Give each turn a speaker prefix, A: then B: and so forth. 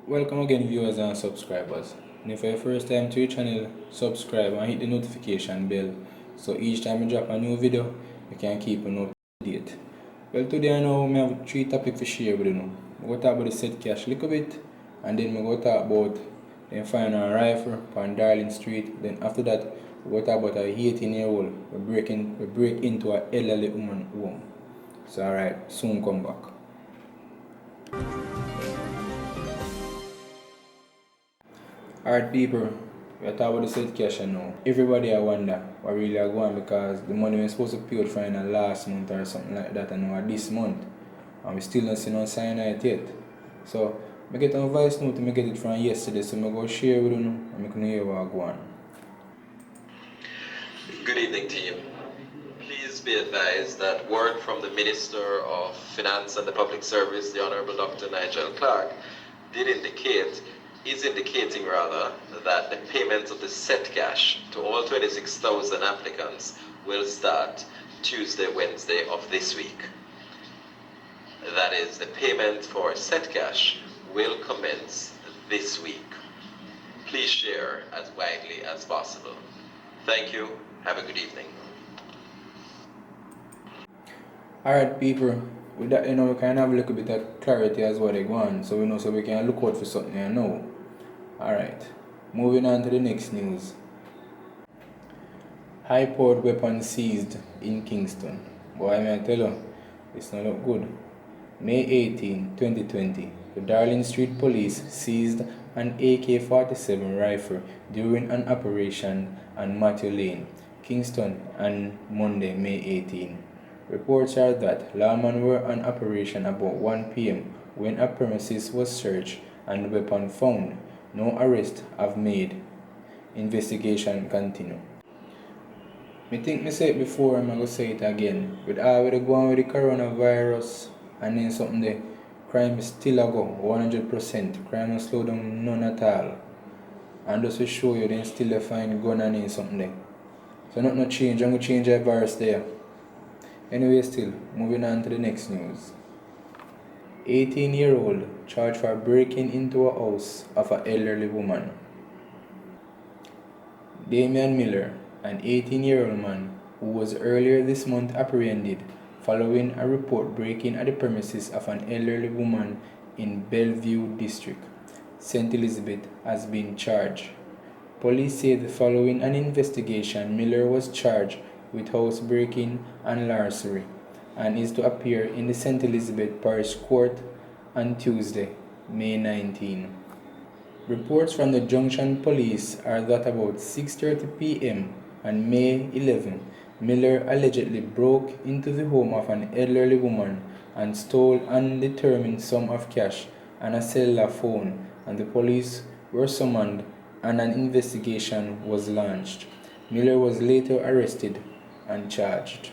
A: Welcome again viewers and subscribers. And if you're first time to your channel, subscribe and hit the notification bell so each time I drop a new video, you can keep an up to date. Well, today I know we have 3 topics to share with you. We're going to talk about the set cash a little bit, and then we're going to talk about them finding a rifle on Darling Street. Then after that, we're going to talk about a 18-year-old we break into an elderly woman home. So alright, soon come back. Alright people, we are talking about the set cash now. Everybody I wonder what really are going because the money we're supposed to pay out for in the last month or something like that and now this month. And we still not see no sign of it yet. So I get a voice note and I get it from yesterday, so I go share with you and I can hear what go on.
B: Good evening team. Please be advised that word from the Minister of Finance and the Public Service, the Honorable Dr. Nigel Clark, is indicating that the payment of the set cash to all 26,000 applicants will start Tuesday, Wednesday of this week. That is, the payment for set cash will commence this week. Please share as widely as possible. Thank you. Have a good evening.
A: Alright people, with that we can have a little bit of clarity as what they go on, so we know so we can look out for something I know. Alright, moving on to the next news. High-powered weapon seized in Kingston. Boy, may I tell you, it's not look good. May 18, 2020, the Darling Street Police seized an AK-47 rifle during an operation on Matthew Lane, Kingston on Monday, May 18. Reports are that lawmen were on operation about 1 p.m. when a premises was searched and the weapon found. No arrests have made. Investigation continue. I think I said it before, I'm going to say it again. With all the going with the coronavirus and then something there, crime is still a go, 100%. Crime will slow down none at all. And just to show you, then still find gun and then something there. So nothing change, I'm going to change the virus there. Anyway, still, moving on to the next news. 18-year-old charged for breaking into a house of an elderly woman. Damian Miller, an 18-year-old man who was earlier this month apprehended following a report breaking at the premises of an elderly woman in Bellevue District, St. Elizabeth, has been charged. Police said following an investigation, Miller was charged with housebreaking and larceny and is to appear in the St. Elizabeth Parish Court on Tuesday, May 19. Reports from the Junction Police are that about 6:30 p.m. on May 11, Miller allegedly broke into the home of an elderly woman and stole an undetermined sum of cash and a cellular phone, and the police were summoned and an investigation was launched. Miller was later arrested and charged.